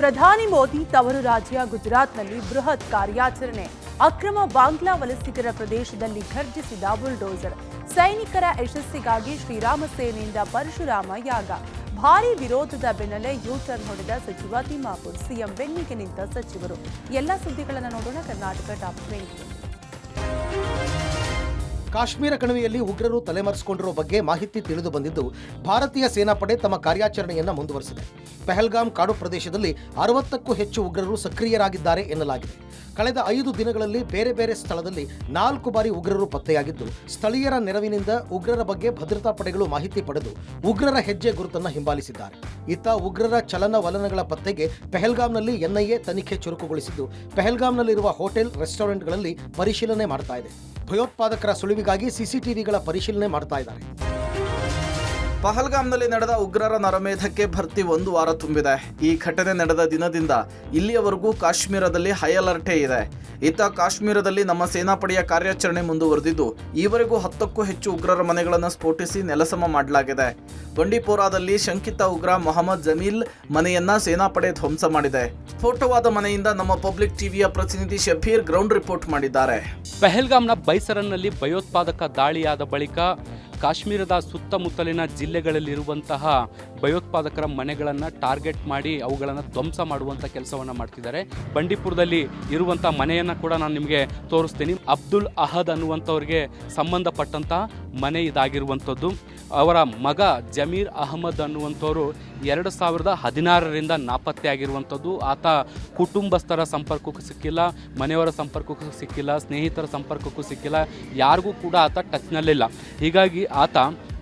ಪ್ರಧಾನಿ ಮೋದಿ ತವರು ರಾಜ್ಯ ಗುಜರಾತ್ನಲ್ಲಿ ಬೃಹತ್ ಕಾರ್ಯಾಚರಣೆ. ಅಕ್ರಮ ಬಾಂಗ್ಲಾ ವಲಸಿಗರ ಪ್ರದೇಶದಲ್ಲಿ ಘರ್ಜಿಸಿದ ಬುಲ್ಡೋಸರ್. ಸೈನಿಕರ ಯಶಸ್ಸಿಗಾಗಿ ಶ್ರೀರಾಮ ಸೇನೆಯಿಂದ ಪರಶುರಾಮ ಯಾಗ. ಭಾರೀ ವಿರೋಧದ ಬೆನ್ನಲ್ಲೇ ಯೂ-ಟರ್ನ್ ಹೊಡೆದ ಸಚಿವ ತಿಮ್ಮಾಪುರ್. ಸಿಎಂ ಬೆನ್ನಿಗೆ ನಿಂತ ಸಚಿವರು. ಎಲ್ಲ ಸುದ್ದಿಗಳನ್ನು ನೋಡೋಣ ಕರ್ನಾಟಕ ಟಾಪ್ 20. ಕಾಶ್ಮೀರ ಕಣಿವೆಯಲ್ಲಿ ಉಗ್ರರು ತಲೆಮರೆಸಿಕೊಂಡಿರುವ ಬಗ್ಗೆ ಮಾಹಿತಿ ತಿಳಿದು ಬಂದಿದ್ದು, ಭಾರತೀಯ ಸೇನಾಪಡೆ ತಮ್ಮ ಕಾರ್ಯಾಚರಣೆಯನ್ನು ಮುಂದುವರೆಸಿದೆ. ಪಹಲ್ಗಾಮ್ ಕಾಡು ಪ್ರದೇಶದಲ್ಲಿ 60ಕ್ಕೂ ಹೆಚ್ಚು ಉಗ್ರರು ಸಕ್ರಿಯರಾಗಿದ್ದಾರೆ ಎನ್ನಲಾಗಿದೆ. ಕಳೆದ 5 ದಿನಗಳಲ್ಲಿ ಬೇರೆ ಬೇರೆ ಸ್ಥಳದಲ್ಲಿ 4 ಬಾರಿ ಉಗ್ರರು ಪತ್ತೆಯಾಗಿದ್ದು, ಸ್ಥಳೀಯರ ನೆರವಿನಿಂದ ಉಗ್ರರ ಬಗ್ಗೆ ಭದ್ರತಾ ಪಡೆಗಳು ಮಾಹಿತಿ ಪಡೆದು ಉಗ್ರರ ಹೆಜ್ಜೆ ಗುರುತನ್ನು ಹಿಂಬಾಲಿಸಿದ್ದಾರೆ. ಇತ್ತ ಉಗ್ರರ ಚಲನವಲನಗಳ ಪತ್ತೆಗೆ ಪಹಲ್ಗಾಮ್ನಲ್ಲಿ ಎನ್ಐಎ ತನಿಖೆ ಚುರುಕುಗೊಳಿಸಿದ್ದು, ಪಹಲ್ಗಾಮ್ನಲ್ಲಿರುವ ಹೋಟೆಲ್, ರೆಸ್ಟೋರೆಂಟ್ಗಳಲ್ಲಿ ಪರಿಶೀಲನೆ ಮಾಡ್ತಾ ಇದೆ. ಭಯೋತ್ಪಾದಕರ ಸುಳಿವಿಗಾಗಿ ಸಿಸಿಟಿವಿಗಳ ಪರಿಶೀಲನೆ ಮಾಡ್ತಾ ಇದ್ದಾರೆ. ಪಹಲ್ಗಾಮ್ನಲ್ಲಿ ನಡೆದ ಉಗ್ರರ ನರಮೇಧಕ್ಕೆ ಭರ್ತಿ 1 ವಾರ ತುಂಬಿದೆ. ಈ ಘಟನೆ ನಡೆದ ದಿನದಿಂದ ಇಲ್ಲಿಯವರೆಗೂ ಕಾಶ್ಮೀರದಲ್ಲಿ ಹೈ ಅಲರ್ಟೇ ಇದೆ. ಇತ್ತ ಕಾಶ್ಮೀರದಲ್ಲಿ ನಮ್ಮ ಸೇನಾಪಡೆಯ ಕಾರ್ಯಾಚರಣೆ ಮುಂದುವರೆದಿದ್ದು, ಈವರೆಗೂ 10ಕ್ಕೂ ಹೆಚ್ಚು ಉಗ್ರರ ಮನೆಗಳನ್ನು ಸ್ಫೋಟಿಸಿ ನೆಲಸಮ ಮಾಡಲಾಗಿದೆ. ಬಂಡಿಪೋರಾದಲ್ಲಿ ಶಂಕಿತ ಉಗ್ರ ಮೊಹಮ್ಮದ್ ಜಮೀಲ್ ಮನೆಯನ್ನ ಸೇನಾಪಡೆ ಧ್ವಂಸ ಮಾಡಿದೆ. ಸ್ಫೋಟವಾದ ಮನೆಯಿಂದ ನಮ್ಮ ಪಬ್ಲಿಕ್ ಟಿವಿಯ ಪ್ರತಿನಿಧಿ ಶಬೀರ್ ಗ್ರೌಂಡ್ ರಿಪೋರ್ಟ್ ಮಾಡಿದ್ದಾರೆ. ಪಹಲ್ಗಾಮ್ನ ಬೈಸರನ್ನಲ್ಲಿ ಭಯೋತ್ಪಾದಕ ದಾಳಿಯಾದ ಬಳಿಕ ಕಾಶ್ಮೀರದ ಸುತ್ತಮುತ್ತಲಿನ ಜಿಲ್ಲೆಗಳಲ್ಲಿರುವಂತಹ ಭಯೋತ್ಪಾದಕರ ಮನೆಗಳನ್ನು ಟಾರ್ಗೆಟ್ ಮಾಡಿ ಅವುಗಳನ್ನು ಧ್ವಂಸ ಮಾಡುವಂಥ ಕೆಲಸವನ್ನು ಮಾಡ್ತಿದ್ದಾರೆ. ಬಂಡೀಪುರದಲ್ಲಿ ಇರುವಂಥ ಮನೆಯನ್ನು ಕೂಡ ನಾನು ನಿಮಗೆ ತೋರಿಸ್ತೀನಿ. ಅಬ್ದುಲ್ ಅಹದ್ ಅನ್ನುವಂಥವ್ರಿಗೆ ಸಂಬಂಧಪಟ್ಟಂಥ ಮನೆ ಇದಾಗಿರುವಂಥದ್ದು. ಅವರ ಮಗ ಜಮೀರ್ ಅಹಮದ್ ಅನ್ನುವಂಥವರು 2016ರಿಂದ ನಾಪತ್ತೆ ಆಗಿರುವಂಥದ್ದು. ಆತ ಕುಟುಂಬಸ್ಥರ ಸಂಪರ್ಕಕ್ಕೂ ಸಿಕ್ಕಿಲ್ಲ, ಮನೆಯವರ ಸಂಪರ್ಕಕ್ಕೂ ಸಿಕ್ಕಿಲ್ಲ, ಸ್ನೇಹಿತರ ಸಂಪರ್ಕಕ್ಕೂ ಸಿಕ್ಕಿಲ್ಲ, ಯಾರಿಗೂ ಕೂಡ ಆತ ಟಚ್ನಲ್ಲಿಲ್ಲ. ಹೀಗಾಗಿ ಆತ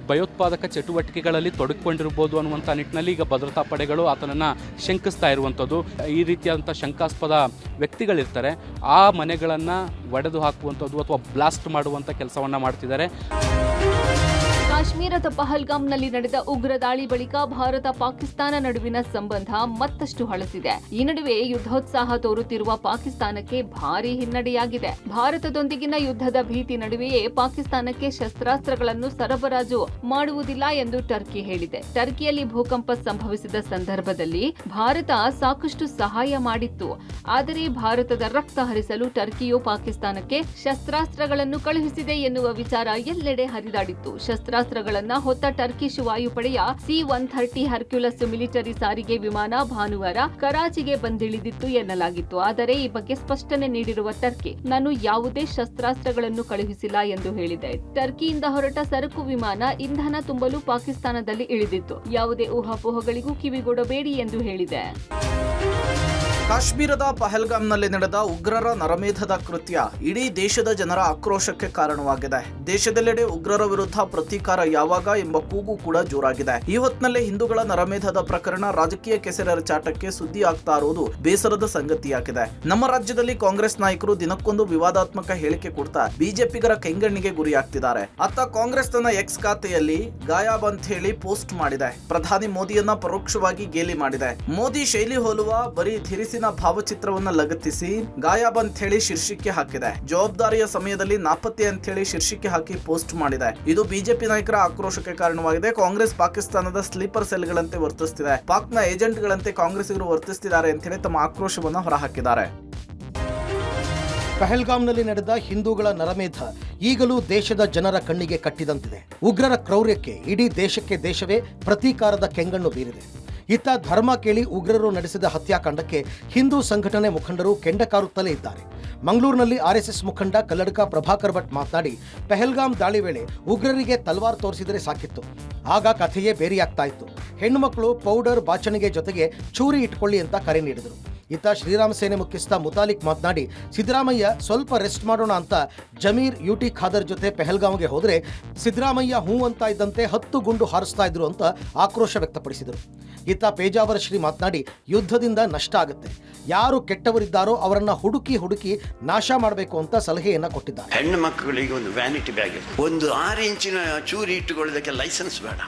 ಭಯೋತ್ಪಾದಕ ಚಟುವಟಿಕೆಗಳಲ್ಲಿ ತೊಡಗಿಕೊಂಡಿರ್ಬೋದು ಅನ್ನುವಂಥ ನಿಟ್ಟಿನಲ್ಲಿ ಈಗ ಭದ್ರತಾ ಪಡೆಗಳು ಆತನನ್ನು ಶಂಕಿಸ್ತಾ ಇರುವಂಥದ್ದು. ಈ ರೀತಿಯಾದಂಥ ಶಂಕಾಸ್ಪದ ವ್ಯಕ್ತಿಗಳಿರ್ತಾರೆ, ಆ ಮನೆಗಳನ್ನು ಒಡೆದು ಹಾಕುವಂಥದ್ದು ಅಥವಾ ಬ್ಲಾಸ್ಟ್ ಮಾಡುವಂಥ ಕೆಲಸವನ್ನು ಮಾಡ್ತಿದ್ದಾರೆ. ಕಾಶ್ಮೀರದ ಪಹಲ್ಗಾಮ್ನಲ್ಲಿ ನಡೆದ ಉಗ್ರ ದಾಳಿ ಬಳಿಕ ಭಾರತ ಪಾಕಿಸ್ತಾನ ನಡುವಿನ ಸಂಬಂಧ ಮತ್ತಷ್ಟು ಹಳಸಿದೆ. ಈ ನಡುವೆ ಯುದ್ಧೋತ್ಸಾಹ ತೋರುತ್ತಿರುವ ಪಾಕಿಸ್ತಾನಕ್ಕೆ ಭಾರೀ ಹಿನ್ನಡೆಯಾಗಿದೆ. ಭಾರತದೊಂದಿಗಿನ ಯುದ್ಧದ ಭೀತಿ ನಡುವೆಯೇ ಪಾಕಿಸ್ತಾನಕ್ಕೆ ಶಸ್ತ್ರಾಸ್ತ್ರಗಳನ್ನು ಸರಬರಾಜು ಮಾಡುವುದಿಲ್ಲ ಎಂದು ಟರ್ಕಿ ಹೇಳಿದೆ. ಟರ್ಕಿಯಲ್ಲಿ ಭೂಕಂಪ ಸಂಭವಿಸಿದ ಸಂದರ್ಭದಲ್ಲಿ ಭಾರತ ಸಾಕಷ್ಟು ಸಹಾಯ ಮಾಡಿತ್ತು. ಆದರೆ ಭಾರತದ ರಕ್ತ ಹರಿಸಲು ಟರ್ಕಿಯು ಪಾಕಿಸ್ತಾನಕ್ಕೆ ಶಸ್ತ್ರಾಸ್ತ್ರಗಳನ್ನು ಕಳುಹಿಸಿದೆ ಎನ್ನುವ ವಿಚಾರ ಎಲ್ಲೆಡೆ ಹರಿದಾಡಿತ್ತು. ಶಸ್ತ್ರಾಸ್ತ್ರಗಳನ್ನು ಹೊತ್ತ ಟರ್ಕಿಶ್ ವಾಯುಪಡೆಯ C-130 ಹರ್ಕ್ಯುಲಸ್ ಮಿಲಿಟರಿ ಸಾರಿಗೆ ವಿಮಾನ ಭಾನುವಾರ ಕರಾಚಿಗೆ ಬಂದಿಳಿದಿತ್ತು ಎನ್ನಲಾಗಿತ್ತು. ಆದರೆ ಈ ಬಗ್ಗೆ ಸ್ಪಷ್ಟನೆ ನೀಡಿರುವ ಟರ್ಕಿ, ನಾನು ಯಾವುದೇ ಶಸ್ತ್ರಾಸ್ತ್ರಗಳನ್ನು ಕಳುಹಿಸಿಲ್ಲ ಎಂದು ಹೇಳಿದೆ. ಟರ್ಕಿಯಿಂದ ಹೊರಟ ಸರಕು ವಿಮಾನ ಇಂಧನ ತುಂಬಲು ಪಾಕಿಸ್ತಾನದಲ್ಲಿ ಇಳಿದಿತ್ತು. ಯಾವುದೇ ಊಹಾಪೋಹಗಳಿಗೂ ಕಿವಿಗೊಡಬೇಡಿ ಎಂದು ಹೇಳಿದೆ. ಕಾಶ್ಮೀರದ ಪಹಲ್ಗಾಮ್ನಲ್ಲಿ ನಡೆದ ಉಗ್ರರ ನರಮೇಧದ ಕೃತ್ಯ ಇಡೀ ದೇಶದ ಜನರ ಆಕ್ರೋಶಕ್ಕೆ ಕಾರಣವಾಗಿದೆ. ದೇಶದೆಲ್ಲೆಡೆ ಉಗ್ರರ ವಿರುದ್ಧ ಪ್ರತೀಕಾರ ಯಾವಾಗ ಎಂಬ ಕೂಗು ಕೂಡ ಜೋರಾಗಿದೆ. ಈ ಹೊತ್ತಿನಲ್ಲೇ ಹಿಂದೂಗಳ ನರಮೇಧದ ಪ್ರಕರಣ ರಾಜಕೀಯ ಕೆಸರೆರಚಾಟಕ್ಕೆ ಸುದ್ದಿ ಆಗ್ತಾ ಇರುವುದು ಬೇಸರದ ಸಂಗತಿಯಾಗಿದೆ. ನಮ್ಮ ರಾಜ್ಯದಲ್ಲಿ ಕಾಂಗ್ರೆಸ್ ನಾಯಕರು ದಿನಕ್ಕೊಂದು ವಿವಾದಾತ್ಮಕ ಹೇಳಿಕೆ ಕೊಡ್ತಾ ಬಿಜೆಪಿಗರ ಕೆಂಗಣ್ಣಿಗೆ ಗುರಿಯಾಗ್ತಿದ್ದಾರೆ. ಅತ್ತ ಕಾಂಗ್ರೆಸ್ ತನ್ನ ಎಕ್ಸ್ ಖಾತೆಯಲ್ಲಿ ಗಾಯಾಬ್ ಅಂತ ಹೇಳಿ ಪೋಸ್ಟ್ ಮಾಡಿದೆ. ಪ್ರಧಾನಿ ಮೋದಿಯನ್ನ ಪರೋಕ್ಷವಾಗಿ ಗೇಲಿ ಮಾಡಿದೆ. ಮೋದಿ ಶೈಲಿ ಹೋಲುವ ಬರೀ ಧಿರಿಸಿನ ಭಾವಚಿತ್ರವನ್ನ ಲಗತ್ತಿಸಿ ಗಾಯಾಬ್ ಅಂತ ಹೇಳಿ ಶೀರ್ಷಿಕೆ ಹಾಕಿದೆ. ಜವಾಬ್ದಾರಿಯ ಸಮಯದಲ್ಲಿ ನಾಪತ್ತೆ ಅಂತ ಹೇಳಿ ಶೀರ್ಷಿಕೆ ಹಾಕಿ ಪೋಸ್ಟ್ ಮಾಡಿದೆ. ಇದು ಬಿಜೆಪಿ ನಾಯಕರ ಆಕ್ರೋಶಕ್ಕೆ ಕಾರಣವಾಗಿದೆ. ಕಾಂಗ್ರೆಸ್ ಪಾಕಿಸ್ತಾನದ ಸ್ಲೀಪರ್ ಸೆಲ್ಗಳಂತೆ ವರ್ತಿಸುತ್ತಿದೆ, ಪಾಕ್ನ ಏಜೆಂಟ್ಗಳಂತೆ ಕಾಂಗ್ರೆಸ್ಸಿಗರು ವರ್ತಿಸುತ್ತಿದ್ದಾರೆ ಅಂತ ಹೇಳಿ ತಮ್ಮ ಆಕ್ರೋಶವನ್ನು ಹೊರಹಾಕಿದ್ದಾರೆ. ಪಹಲ್ಗಾಮ್ನಲ್ಲಿ ನಡೆದ ಹಿಂದೂಗಳ ನರಮೇಧ ಈಗಲೂ ದೇಶದ ಜನರ ಕಣ್ಣಿಗೆ ಕಟ್ಟಿದಂತಿದೆ. ಉಗ್ರರ ಕ್ರೌರ್ಯಕ್ಕೆ ಇಡೀ ದೇಶವೇ ಪ್ರತೀಕಾರದ ಕೆಂಗಣ್ಣು ಬೀರಿದೆ. ಇತ್ತ ಧರ್ಮ ಕೇಳಿ ಉಗ್ರರು ನಡೆಸಿದ ಹತ್ಯಾಕಾಂಡಕ್ಕೆ ಹಿಂದೂ ಸಂಘಟನೆ ಮುಖಂಡರು ಕೆಂಡಕಾರುತ್ತಲೇ ಇದ್ದಾರೆ. ಮಂಗಳೂರಿನಲ್ಲಿ RSS ಮುಖಂಡ ಕಲ್ಲಡ್ಕ ಪ್ರಭಾಕರ್ ಭಟ್ ಮಾತನಾಡಿ, ಪಹಲ್ಗಾಮ್ ದಾಳಿ ವೇಳೆ ಉಗ್ರರಿಗೆ ತಲ್ವಾರ್ ತೋರಿಸಿದರೆ ಸಾಕಿತ್ತು, ಆಗ ಕಥೆಯೇ ಬೇರೆಯಾಗ್ತಾ ಇತ್ತು. ಹೆಣ್ಣುಮಕ್ಕಳು ಪೌಡರ್ ಬಾಚಣಿಗೆ ಜೊತೆಗೆ ಚೂರಿ ಇಟ್ಕೊಳ್ಳಿ ಅಂತ ಕರೆ ನೀಡಿದರು. ಇತ್ತ ಶ್ರೀರಾಮ ಸೇನೆ ಮುಖ್ಯಸ್ಥ ಮುತಾಲಿಕ್ ಮಾತನಾಡಿ, ಸಿದ್ದರಾಮಯ್ಯ ಸ್ವಲ್ಪ ರೆಸ್ಟ್ ಮಾಡೋಣ ಅಂತ ಜಮೀರ್ UT ಖಾದರ್ ಜೊತೆ ಪಹಲ್ಗಾಮ್ಗೆ ಹೋದರೆ ಸಿದ್ದರಾಮಯ್ಯ ಹೂ ಅಂತ ಇದ್ದಂತೆ 10 ಗುಂಡು ಹಾರಿಸ್ತಾ ಇದ್ರು ಅಂತ ಆಕ್ರೋಶ ವ್ಯಕ್ತಪಡಿಸಿದರು. ಇತ್ತ ಪೇಜಾವರ ಶ್ರೀ ಮಾತನಾಡಿ, ಯುದ್ಧದಿಂದ ನಷ್ಟ ಆಗುತ್ತೆ, ಯಾರು ಕೆಟ್ಟವರಿದ್ದಾರೋ ಅವರನ್ನ ಹುಡುಕಿ ನಾಶ ಮಾಡಬೇಕು ಅಂತ ಸಲಹೆಯನ್ನ ಕೊಟ್ಟಿದ್ದಾರೆ. ಹೆಣ್ಣು ಮಕ್ಕಳಿಗೆ ಒಂದು ವ್ಯಾನಿಟಿ ಬ್ಯಾಗ್, ಒಂದು 6 ಇಂಚಿನ ಚೂರಿ ಇಟ್ಟುಕೊಳ್ಳೋದಕ್ಕೆ ಲೈಸೆನ್ಸ್ ಬೇಡ,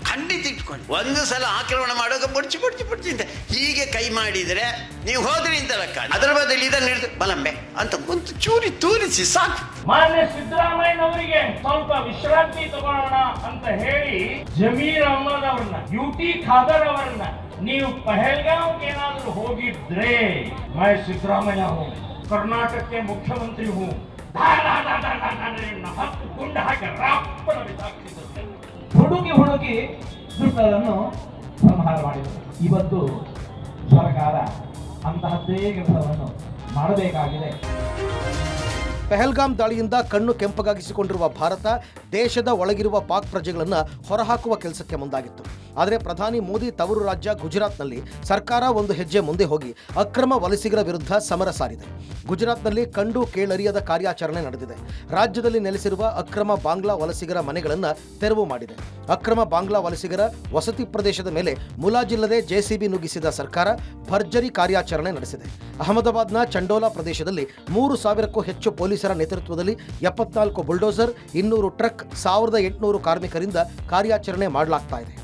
ಖಂಡಿತ ಇಟ್ಕೊಂಡು ಒಂದು ಸಲ ಆಕ್ರಮಣ ಮಾಡುವಾಗ ಪೊಡ್ಚಿ ಅಂತ ಹೀಗೆ ಕೈ ಮಾಡಿದರೆ ನೀವು ಹೋದ್ರಿ ಅಂತ ಲೆಕ್ಕ. ಅದರ ಬದಲು ಇದನ್ನು ಹಿಡಿದು ಬಲಂಬೆ ಅಂತ ಒಂದು ಚೂರಿ ತೂರಿಸಿ ಸಾಕು. ಮಾನ್ಯ ಸಿದ್ದರಾಮಯ್ಯನವರಿಗೆ ಸ್ವಲ್ಪ ವಿಶ್ರಾಂತಿ ತಗೊಳ್ಳೋಣ ಅಂತ ಹೇಳಿ ಜಮೀರ್ ಅಹಮದ್ ಅವರನ್ನ, UT ಖಾದರ್ ಅವರನ್ನ ನೀವು ಪಹಲ್ಗಾಂವ್ಗೆ ಏನಾದರೂ ಹೋಗಿದ್ರೆ ಮೈ ಸಿದ್ದರಾಮಯ್ಯ ಹೂ ಕರ್ನಾಟಕಕ್ಕೆ ಮುಖ್ಯಮಂತ್ರಿ ಹೂ ಹತ್ತು ಗುಂಡ ಹಾಕಿ ರಾಪ್ಪನ ಬಿಸಾಕ್ತಿದ್ದೆ. ಹುಡುಗಿ ದುಡ್ಡನ್ನು ಸಂಹಾರ ಮಾಡಿದರು. ಇವತ್ತು ಸರ್ಕಾರ ಅಂತಹದ್ದೇ ಕೆಲಸವನ್ನು ಮಾಡಬೇಕಾಗಿದೆ. ಪೆಹಲ್ಗಾಮ್ ದಾಳಿಯಿಂದ ಕಣ್ಣು ಕೆಂಪಗಾಗಿಸಿಕೊಂಡಿರುವ ಭಾರತ ದೇಶದ ಒಳಗಿರುವ ಪಾಕ್ ಪ್ರಜೆಗಳನ್ನು ಹೊರಹಾಕುವ ಕೆಲಸಕ್ಕೆ ಮುಂದಾಗಿತ್ತು. ಆದರೆ ಪ್ರಧಾನಿ ಮೋದಿ ತವರು ರಾಜ್ಯ ಗುಜರಾತ್ನಲ್ಲಿ ಸರ್ಕಾರ ಒಂದು ಹೆಜ್ಜೆ ಮುಂದೆ ಹೋಗಿ ಅಕ್ರಮ ವಲಸಿಗರ ವಿರುದ್ಧ ಸಮರ ಸಾರಿದೆ. ಗುಜರಾತ್ನಲ್ಲಿ ಕಂಡು ಕೇಳರಿಯದ ಕಾರ್ಯಾಚರಣೆ ನಡೆದಿದೆ. ರಾಜ್ಯದಲ್ಲಿ ನೆಲೆಸಿರುವ ಅಕ್ರಮ ಬಾಂಗ್ಲಾ ವಲಸಿಗರ ಮನೆಗಳನ್ನು ತೆರವು ಮಾಡಿದೆ. ಅಕ್ರಮ ಬಾಂಗ್ಲಾ ವಲಸಿಗರ ವಸತಿ ಪ್ರದೇಶದ ಮೇಲೆ ಮುಲಾಜಿಲ್ಲದೆ ಜೆಸಿಬಿ ನುಗ್ಗಿಸಿದ ಸರ್ಕಾರ ಭರ್ಜರಿ ಕಾರ್ಯಾಚರಣೆ ನಡೆಸಿದೆ. ಅಹಮದಾಬಾದ್ನ ಚಂಡೋಲಾ ಪ್ರದೇಶದಲ್ಲಿ 3,000ಕ್ಕೂ ಹೆಚ್ಚು ಪೊಲೀಸರ ನೇತೃತ್ವದಲ್ಲಿ 74 ಬುಲ್ಡೋಸರ್, 200 ಟ್ರಕ್, 1,800 ಕಾರ್ಮಿಕರಿಂದ ಕಾರ್ಯಾಚರಣೆ ಮಾಡಲಾಗ್ತಾ ಇದೆ.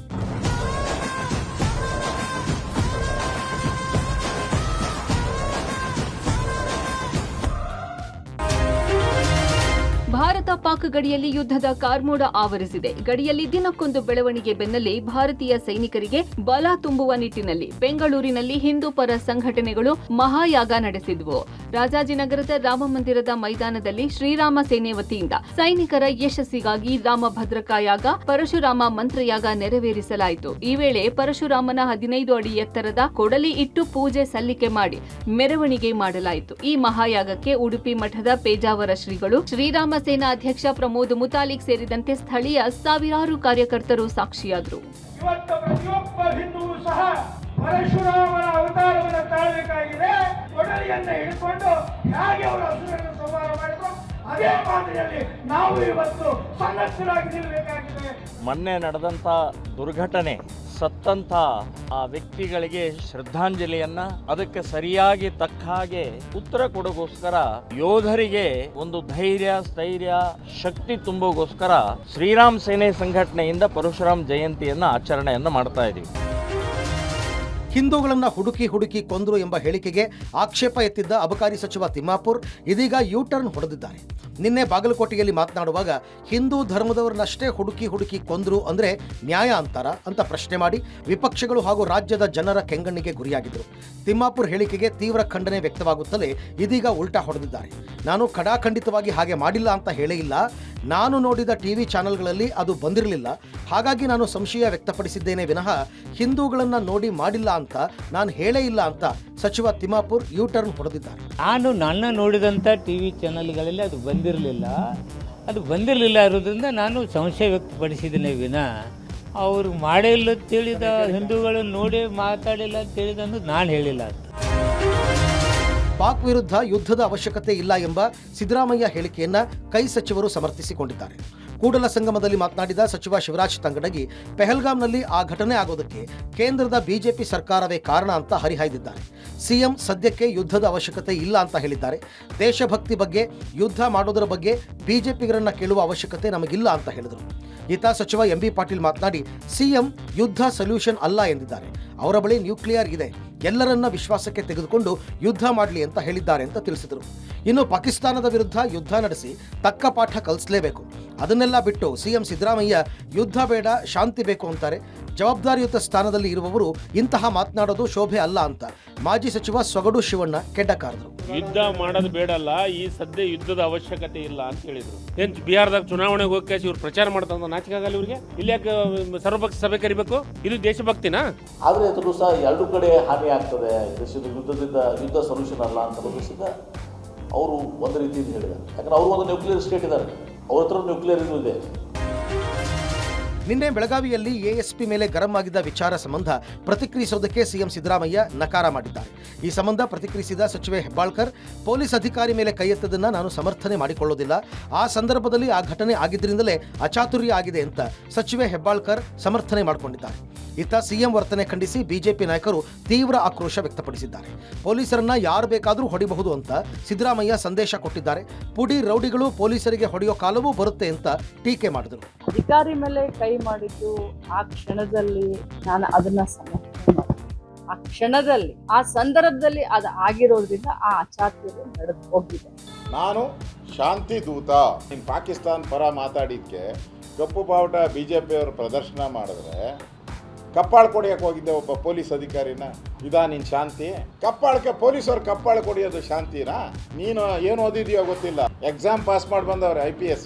ಭಾರತ ಪಾಕ್ ಗಡಿಯಲ್ಲಿ ಯುದ್ಧದ ಕಾರ್ಮೋಡ ಆವರಿಸಿದೆ. ಗಡಿಯಲ್ಲಿ ದಿನಕ್ಕೊಂದು ಬೆಳವಣಿಗೆ ಬೆನ್ನಲ್ಲೇ ಭಾರತೀಯ ಸೈನಿಕರಿಗೆ ಬಲ ತುಂಬುವ ನಿಟ್ಟಿನಲ್ಲಿ ಬೆಂಗಳೂರಿನಲ್ಲಿ ಹಿಂದೂ ಪರ ಸಂಘಟನೆಗಳು ಮಹಾಯಾಗ ನಡೆಸಿದ್ವು. ರಾಜಾಜಿನಗರದ ರಾಮಮಂದಿರದ ಮೈದಾನದಲ್ಲಿ ಶ್ರೀರಾಮ ಸೇನೆ ವತಿಯಿಂದ ಸೈನಿಕರ ಯಶಸ್ಸಿಗಾಗಿ ರಾಮ ಭದ್ರಕಾ ಯಾಗ, ಪರಶುರಾಮ ಮಂತ್ರಯಾಗ ನೆರವೇರಿಸಲಾಯಿತು. ಈ ವೇಳೆ ಪರಶುರಾಮನ 15 ಅಡಿ ಎತ್ತರದ ಕೊಡಲಿ ಇಟ್ಟು ಪೂಜೆ ಸಲ್ಲಿಕೆ ಮಾಡಿ ಮೆರವಣಿಗೆ ಮಾಡಲಾಯಿತು. ಈ ಮಹಾಯಾಗಕ್ಕೆ ಉಡುಪಿ ಮಠದ ಪೇಜಾವರ ಶ್ರೀಗಳು, ಶ್ರೀರಾಮ ಸೇನಾ ಅಧ್ಯಕ್ಷ ಪ್ರಮೋದ್ ಮುತಾಲಿಕ್ ಸೇರಿದಂತೆ ಸ್ಥಳೀಯ ಸಾವಿರಾರು ಕಾರ್ಯಕರ್ತರು ಸಾಕ್ಷಿಯಾದರು. ಇವತ್ತು ಪ್ರತಿಯೊಬ್ಬ ಹಿಂದೂ ಸಹ ಪರಶುರಾಮನ ಅವತಾರವನ್ನು ತಾಳಬೇಕಾಗಿದೆ. ಕೊಡಲಿಯನ್ನು ಹಿಡಿಕೊಂಡು ಹೇಗೆ ಅವರು ಹಸುರನ್ನು ಸಂಹಾರ ಮಾಡಿದ್ರು ಅದೇ ಮಾದರಿಯಲ್ಲಿ ನಾವು ಇವತ್ತು ಸನ್ನದ್ಧರಾಗಿ ನಿಲ್ಲಬೇಕಾಗಿದೆ. ಮೊನ್ನೆ ನಡೆದಂಥ ದುರ್ಘಟನೆ, ಸತ್ತಂಥ ಆ ವ್ಯಕ್ತಿಗಳಿಗೆ ಶ್ರದ್ಧಾಂಜಲಿಯನ್ನ, ಅದಕ್ಕೆ ಸರಿಯಾಗಿ ತಕ್ಕ ಹಾಗೆ ಉತ್ತರ ಕೊಡೋಗೋಸ್ಕರ, ಯೋಧರಿಗೆ ಒಂದು ಧೈರ್ಯ, ಸ್ಥೈರ್ಯ, ಶಕ್ತಿ ತುಂಬೋಗೋಸ್ಕರ ಶ್ರೀರಾಮ್ ಸೇನೆ ಸಂಘಟನೆಯಿಂದ ಪರಶುರಾಮ್ ಜಯಂತಿಯನ್ನ ಆಚರಣೆಯನ್ನ ಮಾಡ್ತಾ ಇದ್ದೀವಿ. ಹಿಂದೂಗಳನ್ನು ಹುಡುಕಿ ಕೊಂದ್ರು ಎಂಬ ಹೇಳಿಕೆಗೆ ಆಕ್ಷೇಪ ಎತ್ತಿದ್ದ ಅಬಕಾರಿ ಸಚಿವ ತಿಮ್ಮಾಪುರ್ ಇದೀಗ ಯೂ-ಟರ್ನ್ ಹೊಡೆದಿದ್ದಾರೆ. ನಿನ್ನೆ ಬಾಗಲಕೋಟೆಯಲ್ಲಿ ಮಾತನಾಡುವಾಗ ಹಿಂದೂ ಧರ್ಮದವರನ್ನಷ್ಟೇ ಹುಡುಕಿ ಕೊಂದ್ರು ಅಂದ್ರೆ ನ್ಯಾಯ ಅಂತಾರ ಅಂತ ಪ್ರಶ್ನೆ ಮಾಡಿ ವಿಪಕ್ಷಗಳು ಹಾಗೂ ರಾಜ್ಯದ ಜನರ ಕೆಂಗಣ್ಣಿಗೆ ಗುರಿಯಾಗಿದ್ದರು. ತಿಮ್ಮಾಪುರ್ ಹೇಳಿಕೆಗೆ ತೀವ್ರ ಖಂಡನೆ ವ್ಯಕ್ತವಾಗುತ್ತಲೇ ಇದೀಗ ಉಲ್ಟಾ ಹೊಡೆದಿದ್ದಾರೆ. ನಾನು ಖಡಾಖಂಡಿತವಾಗಿ ಹಾಗೆ ಮಾಡಿಲ್ಲ ಅಂತ ಹೇಳೇ ಇಲ್ಲ. ನಾನು ನೋಡಿದ ಟಿವಿ ಚಾನೆಲ್ಗಳಲ್ಲಿ ಅದು ಬಂದಿರಲಿಲ್ಲ. ಹಾಗಾಗಿ ನಾನು ಸಂಶಯ ವ್ಯಕ್ತಪಡಿಸಿದ್ದೇನೆ ವಿನಃ ಹಿಂದೂಗಳನ್ನು ನೋಡಿ ಮಾಡಿಲ್ಲ ಅಂತ ನಾನು ಹೇಳೇ ಇಲ್ಲ ಅಂತ ಸಚಿವ ತಿಮ್ಮಾಪುರ್ ಯೂ-ಟರ್ನ್ ಹೊಡೆದಿದ್ದಾರೆ. ನಾನು ನನ್ನ ನೋಡಿದಂಥ ಟಿವಿ ಚಾನೆಲ್ಗಳಲ್ಲಿ ಅದು ಬಂದಿರಲಿಲ್ಲ ಇರೋದ್ರಿಂದ ನಾನು ಸಂಶಯ ವ್ಯಕ್ತಪಡಿಸಿದ್ದೇನೆ ವಿನ ಅವರು ಮಾಡಿಲ್ಲ ತಿಳಿದ ಹಿಂದೂಗಳು ನೋಡಿ ಮಾತಾಡಿಲ್ಲ ತಿಳಿದಂದು ನಾನು ಹೇಳಿಲ್ಲ ಅಂತ. ಪಾಕ್ ವಿರುದ್ಧ ಯುದ್ಧದ ಅವಶ್ಯಕತೆ ಇಲ್ಲ ಎಂಬ ಸಿದ್ದರಾಮಯ್ಯ ಹೇಳಿಕೆಯನ್ನ ಕೈ ಸಚಿವರು ಸಮರ್ಥಿಸಿಕೊಂಡಿದ್ದಾರೆ. ಕೂಡಲ ಸಂಗಮದಲ್ಲಿ ಮಾತನಾಡಿದ ಸಚಿವ ಶಿವರಾಜ್ ತಂಗಡಗಿ ಪೆಹಲ್ಗಾಮ್ನಲ್ಲಿ ಆ ಘಟನೆ ಆಗೋದಕ್ಕೆ ಕೇಂದ್ರದ ಬಿಜೆಪಿ ಸರ್ಕಾರವೇ ಕಾರಣ ಅಂತ ಹರಿಹಾಯ್ದಿದ್ದಾರೆ. ಸಿಎಂ ಸದ್ಯಕ್ಕೆ ಯುದ್ಧದ ಅವಶ್ಯಕತೆ ಇಲ್ಲ ಅಂತ ಹೇಳಿದ್ದಾರೆ. ದೇಶಭಕ್ತಿ ಬಗ್ಗೆ, ಯುದ್ಧ ಮಾಡೋದರ ಬಗ್ಗೆ ಬಿಜೆಪಿಗರನ್ನ ಕೇಳುವ ಅವಶ್ಯಕತೆ ನಮಗಿಲ್ಲ ಅಂತ ಹೇಳಿದರು. ಈತ ಸಚಿವ ಎಂಬಿ ಪಾಟೀಲ್ ಮಾತನಾಡಿ ಸಿಎಂ ಯುದ್ಧ ಸೊಲ್ಯೂಷನ್ ಅಲ್ಲ ಎಂದಿದ್ದಾರೆ. ಅವರ ಬಳಿ ನ್ಯೂಕ್ಲಿಯರ್ ಇದೆ, ಎಲ್ಲರನ್ನ ವಿಶ್ವಾಸಕ್ಕೆ ತೆಗೆದುಕೊಂಡು ಯುದ್ಧ ಮಾಡಲಿ ಅಂತ ಹೇಳಿದ್ದಾರೆ ಅಂತ ತಿಳಿಸಿದರು. ಇನ್ನು ಪಾಕಿಸ್ತಾನದ ವಿರುದ್ಧ ಯುದ್ಧ ನಡೆಸಿ ತಕ್ಕ ಪಾಠ ಕಲಿಸಲೇಬೇಕು. ಅದನ್ನೆಲ್ಲ ಬಿಟ್ಟು ಸಿಎಂ ಸಿದ್ದರಾಮಯ್ಯ ಯುದ್ಧ ಬೇಡ, ಶಾಂತಿ ಬೇಕು ಅಂತಾರೆ. ಜವಾಬ್ದಾರಿಯುತ ಸ್ಥಾನದಲ್ಲಿ ಇರುವವರು ಇಂತಹ ಮಾತನಾಡೋದು ಶೋಭೆ ಅಲ್ಲ ಅಂತ ಮಾಜಿ ಸಚಿವ ಸೊಗಡು ಶಿವಣ್ಣ ಕೆಡ್ಡಕಾರದರು. ಯುದ್ಧ ಮಾಡೋದು ಬೇಡಲ್ಲ, ಈ ಸದ್ಯ ಯುದ್ಧದ ಅವಶ್ಯಕತೆ ಇಲ್ಲ ಅಂತ ಹೇಳಿದ್ರು. ಏನ್ ಬಿಹಾರದಾಗ ಚುನಾವಣೆಗೆ ಹೋಗಿ ಇವ್ರು ಪ್ರಚಾರ ಮಾಡ್ತಾ ನಾಚಿಕೆ ಆಗಲ್ಲ ಇವ್ರಿಗೆ? ಇಲ್ಲಿ ಯಾಕೆ ಸರ್ವಪಕ್ಷ ಸಭೆ ಕರಿಬೇಕು? ಇದು ದೇಶಭಕ್ತಿನಾ? ಆದ್ರೆ ಅದನ್ನು ಸಹ ಎರಡು ಕಡೆ ಹಾನಿ ಆಗ್ತದೆ. ದೇಶದ ಯುದ್ಧ ಸೊಲ್ಯೂಷನ್ ಅಲ್ಲ ಅಂತ ಉದ್ದೇಶದಿಂದ ಅವರು ಒಂದು ರೀತಿಯಿಂದ ಹೇಳಿದ್ದಾರೆ. ಯಾಕಂದ್ರೆ ಅವರು ಒಂದು ನ್ಯೂಕ್ಲಿಯರ್ ಸ್ಟೇಟ್ ಇದ್ದಾರೆ, ಅವ್ರ ಹತ್ರ ನ್ಯೂಕ್ಲಿಯರ್ ಇದೆ. ನಿನ್ನೆ ಬೆಳಗಾವಿಯಲ್ಲಿ ಎಎಸ್ಪಿ ಮೇಲೆ ಗರಂ ಆಗಿದ್ದ ವಿಚಾರ ಸಂಬಂಧ ಪ್ರತಿಕ್ರಿಯಿಸೋದಕ್ಕೆ ಸಿಎಂ ಸಿದ್ದರಾಮಯ್ಯ ನಕಾರ ಮಾಡಿದ್ದಾರೆ. ಈ ಸಂಬಂಧ ಪ್ರತಿಕ್ರಿಯಿಸಿದ ಸಚಿವೆ ಹೆಬ್ಬಾಳ್ಕರ್, ಪೊಲೀಸ್ ಅಧಿಕಾರಿ ಮೇಲೆ ಕೈ ಎತ್ತದನ್ನು ನಾನು ಸಮರ್ಥನೆ ಮಾಡಿಕೊಳ್ಳೋದಿಲ್ಲ. ಆ ಸಂದರ್ಭದಲ್ಲಿ ಆ ಘಟನೆ ಆಗಿದ್ದರಿಂದಲೇ ಅಚಾತುರ್ಯ ಆಗಿದೆ ಅಂತ ಸಚಿವೆ ಹೆಬ್ಬಾಳ್ಕರ್ ಸಮರ್ಥನೆ ಮಾಡಿಕೊಂಡಿದ್ದಾರೆ. ಇತ್ತ ಸಿಎಂ ವರ್ತನೆ ಖಂಡಿಸಿ ಬಿಜೆಪಿ ನಾಯಕರು ತೀವ್ರ ಆಕ್ರೋಶ ವ್ಯಕ್ತಪಡಿಸಿದ್ದಾರೆ. ಪೊಲೀಸರನ್ನ ಯಾರು ಬೇಕಾದರೂ ಹೊಡಿಬಹುದು ಅಂತ ಸಿದ್ದರಾಮಯ್ಯ ಸಂದೇಶ ಕೊಟ್ಟಿದ್ದಾರೆ. ಪುಡಿ ರೌಡಿಗಳು ಪೊಲೀಸರಿಗೆ ಹೊಡೆಯೋ ಕಾಲವೂ ಬರುತ್ತೆ ಅಂತ ಟೀಕೆ ಮಾಡಿದರು. ಅಧಿಕಾರಿ ಮೇಲೆ ಕೈ ಮಾಡಿದ್ದು ಆ ಕ್ಷಣದಲ್ಲಿ ನಾನು ಅದನ್ನ ಸಮರ್ಥನೆ ಮಾಡಿದೆ. ಆ ಕ್ಷಣದಲ್ಲಿ, ಆ ಸಂದರ್ಭದಲ್ಲಿ ಅದು ಆಗಿರೋದ್ರಿಂದ ಆ ಅಚಾತುರ್ಯ ನಡೆದು ಹೋಗಿದೆ. ನಾನು ಶಾಂತಿ ದೂತ. ಪಾಕಿಸ್ತಾನ ಪರ ಮಾತಾಡಿದ್ಕೆ ಕಪ್ಪು ಬಾವುಟ ಬಿಜೆಪಿಯವರು ಪ್ರದರ್ಶನ ಮಾಡಿದ್ರೆ ಕಪ್ಪಾಳು ಕೊಡಿಯಕ್ಕೆ ಹೋಗಿದ್ದೆ ಒಬ್ಬ ಪೊಲೀಸ್ ಅಧಿಕಾರಿನ. ಇದಾ ನಿನ್ ಶಾಂತಿ? ಕಪ್ಪಾಳಕ್ಕೆ ಪೊಲೀಸವ್ರು ಕಪ್ಪಾಳು ಕೊಡಿಯೋದು ಶಾಂತಿನಾ? ನೀನು ಏನು ಓದಿದೆಯೋ ಗೊತ್ತಿಲ್ಲ, ಎಕ್ಸಾಮ್ ಪಾಸ್ ಮಾಡಿ ಬಂದವ್ರೆ IPS.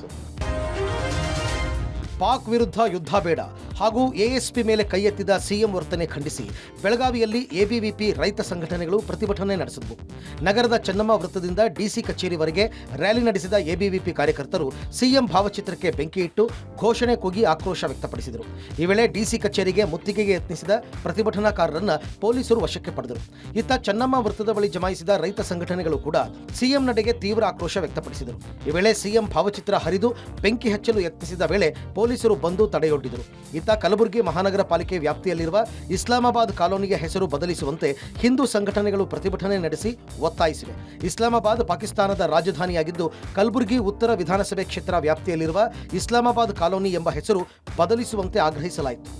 ಪಾಕ್ ವಿರುದ್ಧ ಯುದ್ಧ ಬೇಡ ಹಾಗೂ ಎಎಸ್ಪಿ ಮೇಲೆ ಕೈ ಎತ್ತಿದ ಸಿಎಂ ವರ್ತನೆ ಖಂಡಿಸಿ ಬೆಳಗಾವಿಯಲ್ಲಿ ಎಬಿವಿಪಿ ರೈತ ಸಂಘಟನೆಗಳು ಪ್ರತಿಭಟನೆ ನಡೆಸಿದವು. ನಗರದ ಚೆನ್ನಮ್ಮ ವೃತ್ತದಿಂದ ಡಿಸಿ ಕಚೇರಿವರೆಗೆ ರ್ಯಾಲಿ ನಡೆಸಿದ ಎಬಿವಿಪಿ ಕಾರ್ಯಕರ್ತರು ಸಿಎಂ ಭಾವಚಿತ್ರಕ್ಕೆ ಬೆಂಕಿ ಇಟ್ಟು ಘೋಷಣೆ ಕೂಗಿ ಆಕ್ರೋಶ ವ್ಯಕ್ತಪಡಿಸಿದರು. ಈ ವೇಳೆ ಡಿಸಿ ಕಚೇರಿಗೆ ಮುತ್ತಿಗೆಗೆ ಯತ್ನಿಸಿದ ಪ್ರತಿಭಟನಾಕಾರರನ್ನ ಪೊಲೀಸರು ವಶಕ್ಕೆ ಪಡೆದರು. ಇತ್ತ ಚೆನ್ನಮ್ಮ ವೃತ್ತದ ಬಳಿ ಜಮಾಯಿಸಿದ ರೈತ ಸಂಘಟನೆಗಳು ಕೂಡ ಸಿಎಂ ನಡೆಗೆ ತೀವ್ರ ಆಕ್ರೋಶ ವ್ಯಕ್ತಪಡಿಸಿದರು. ಈ ವೇಳೆ ಸಿಎಂ ಭಾವಚಿತ್ರ ಹರಿದು ಬೆಂಕಿ ಹಚ್ಚಲು ಯತ್ನಿಸಿದ ವೇಳೆ ಪೊಲೀಸರು ಬಂದು ತಡೆಯೊಡ್ಡಿದರು. ಇತ್ತ ಕಲಬುರಗಿ ಮಹಾನಗರ ಪಾಲಿಕೆ ವ್ಯಾಪ್ತಿಯಲ್ಲಿರುವ ಇಸ್ಲಾಮಾಬಾದ್ ಕಾಲೋನಿಗೆ ಹೆಸರು ಬದಲಿಸುವಂತೆ ಹಿಂದೂ ಸಂಘಟನೆಗಳು ಪ್ರತಿಭಟನೆ ನಡೆಸಿ ಒತ್ತಾಯಿಸಿವೆ. ಇಸ್ಲಾಮಾಬಾದ್ ಪಾಕಿಸ್ತಾನದ ರಾಜಧಾನಿಯಾಗಿದ್ದು ಕಲಬುರಗಿ ಉತ್ತರ ವಿಧಾನಸಭೆ ಕ್ಷೇತ್ರ ವ್ಯಾಪ್ತಿಯಲ್ಲಿರುವ ಇಸ್ಲಾಮಾಬಾದ್ ಕಾಲೋನಿ ಎಂಬ ಹೆಸರು ಬದಲಿಸುವಂತೆ ಆಗ್ರಹಿಸಲಾಯಿತು.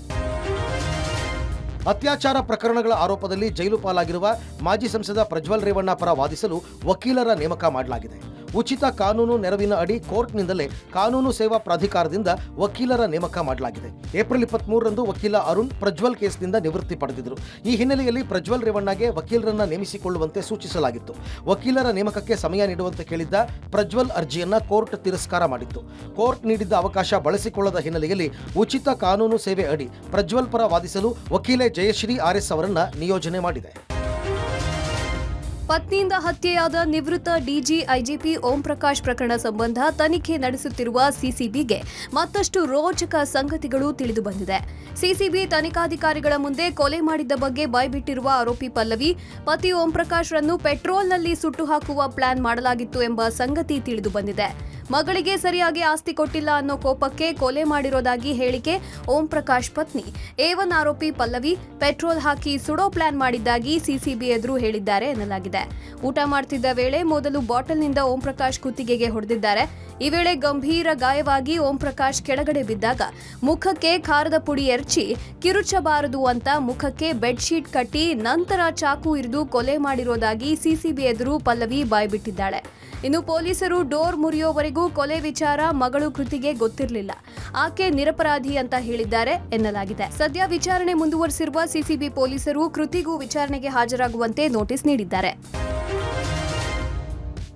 ಅತ್ಯಾಚಾರ ಪ್ರಕರಣಗಳ ಆರೋಪದಲ್ಲಿ ಜೈಲು ಪಾಲಾಗಿರುವ ಮಾಜಿ ಸಂಸದ ಪ್ರಜ್ವಲ್ ರೇವಣ್ಣ ಪರ ವಾದಿಸಲು ವಕೀಲರ ನೇಮಕ ಮಾಡಲಾಗಿದೆ. ಉಚಿತ ಕಾನೂನು ನೆರವಿನ ಅಡಿ ಕೋರ್ಟ್ನಿಂದಲೇ ಕಾನೂನು ಸೇವಾ ಪ್ರಾಧಿಕಾರದಿಂದ ವಕೀಲರ ನೇಮಕ ಮಾಡಲಾಗಿದೆ. ಏಪ್ರಿಲ್ 23ರಂದು ವಕೀಲ ಅರುಣ್ ಪ್ರಜ್ವಲ್ ಕೇಸ್ನಿಂದ ನಿವೃತ್ತಿ ಪಡೆದಿದ್ದರು. ಈ ಹಿನ್ನೆಲೆಯಲ್ಲಿ ಪ್ರಜ್ವಲ್ ರೇವಣ್ಣಗೆ ವಕೀಲರನ್ನ ನೇಮಿಸಿಕೊಳ್ಳುವಂತೆ ಸೂಚಿಸಲಾಗಿತ್ತು. ವಕೀಲರ ನೇಮಕಕ್ಕೆ ಸಮಯ ನೀಡುವಂತೆ ಕೇಳಿದ್ದ ಪ್ರಜ್ವಲ್ ಅರ್ಜಿಯನ್ನ ಕೋರ್ಟ್ ತಿರಸ್ಕಾರ ಮಾಡಿತ್ತು. ಕೋರ್ಟ್ ನೀಡಿದ್ದ ಅವಕಾಶ ಬಳಸಿಕೊಳ್ಳದ ಹಿನ್ನೆಲೆಯಲ್ಲಿ ಉಚಿತ ಕಾನೂನು ಸೇವೆ ಅಡಿ ಪ್ರಜ್ವಲ್ ಪರ ವಾದಿಸಲು ವಕೀಲೆ ಜಯಶ್ರೀ RS ಅವರನ್ನ ನಿಯೋಜನೆ ಮಾಡಿದೆ. ಪತ್ನಿಯಿಂದ ಹತ್ಯೆಯಾದ ನಿವೃತ್ತ ಡಿಜಿ ಐಜಿಪಿ ಓಂ ಪ್ರಕಾಶ್ ಪ್ರಕರಣ ಸಂಬಂಧ ತನಿಖೆ ನಡೆಸುತ್ತಿರುವ ಸಿಸಿಬಿಗೆ ಮತ್ತಷ್ಟು ರೋಚಕ ಸಂಗತಿಗಳು ತಿಳಿದು ಬಂದಿದೆ. ಸಿಸಿಬಿ ತನಿಖಾಧಿಕಾರಿಗಳ ಮುಂದೆ ಕೊಲೆ ಮಾಡಿದ್ದ ಬಗ್ಗೆ ಬಾಯ್ಬಿಟ್ಟಿರುವ ಆರೋಪಿ ಪಲ್ಲವಿ ಪತಿ ಓಂ ಪ್ರಕಾಶ್ ರನ್ನು ಪೆಟ್ರೋಲ್ನಲ್ಲಿ ಸುಟ್ಟು ಹಾಕುವ ಪ್ಲಾನ್ ಮಾಡಲಾಗಿತ್ತು ಎಂಬ ಸಂಗತಿ ತಿಳಿದು ಬಂದಿದೆ. ಮಗಳಿಗೆ ಸರಿಯಾಗಿ ಆಸ್ತಿ ಕೊಟ್ಟಿಲ್ಲ ಅನ್ನೋ ಕೋಪಕ್ಕೆ ಕೊಲೆ ಮಾಡಿರೋದಾಗಿ ಹೇಳಿಕೆ ಓಂ ಪ್ರಕಾಶ್ ಪತ್ನಿ A1 ಆರೋಪಿ ಪಲ್ಲವಿ ಪೆಟ್ರೋಲ್ ಹಾಕಿ ಸುಡೋ ಪ್ಲಾನ್ ಮಾಡಿದ್ದಾಗಿ ಸಿಸಿಬಿ ಎದುರು ಹೇಳಿದ್ದಾರೆ ಎನ್ನಲಾಗಿದೆ. ಊಟ ಮಾಡ್ತಿದ್ದ ವೇಳೆ ಮೊದಲು ಬಾಟಲ್ನಿಂದ ಓಂ ಪ್ರಕಾಶ್ ಕುತ್ತಿಗೆಗೆ ಹೊಡೆದಿದ್ದಾರೆ. ಈ ವೇಳೆ ಗಂಭೀರ ಗಾಯವಾಗಿ ಓಂ ಪ್ರಕಾಶ್ ಕೆಳಗಡೆ ಬಿದ್ದಾಗ ಮುಖಕ್ಕೆ ಖಾರದ ಪುಡಿ ಎರಚಿ ಕಿರುಚಬಾರದು ಅಂತ ಮುಖಕ್ಕೆ ಬೆಡ್ಶೀಟ್ ಕಟ್ಟಿ ನಂತರ ಚಾಕು ಇರಿದು ಕೊಲೆ ಮಾಡಿರೋದಾಗಿ ಸಿಸಿಬಿ ಎದುರು ಪಲ್ಲವಿ ಬಾಯ್ಬಿಟ್ಟಿದ್ದಾಳೆ. ಇನ್ನು ಪೊಲೀಸರು ಡೋರ್ ಮುರಿಯೋವರೆಗೂ ಕೊಲೆ ವಿಚಾರ ಮಗಳು ಕೃತಿಗೆ ಗೊತ್ತಿರಲಿಲ್ಲ. ಆಕೆ ನಿರಪರಾಧಿ ಅಂತ ಹೇಳಿದ್ದಾರೆ ಎನ್ನಲಾಗಿದೆ. ಸದ್ಯ ವಿಚಾರಣೆ ಮುಂದುವರೆಸಿರುವ ಸಿಸಿಬಿ ಪೊಲೀಸರು ಕೃತಿಗೂ ವಿಚಾರಣೆಗೆ ಹಾಜರಾಗುವಂತೆ ನೋಟಿಸ್ ನೀಡಿದ್ದಾರೆ.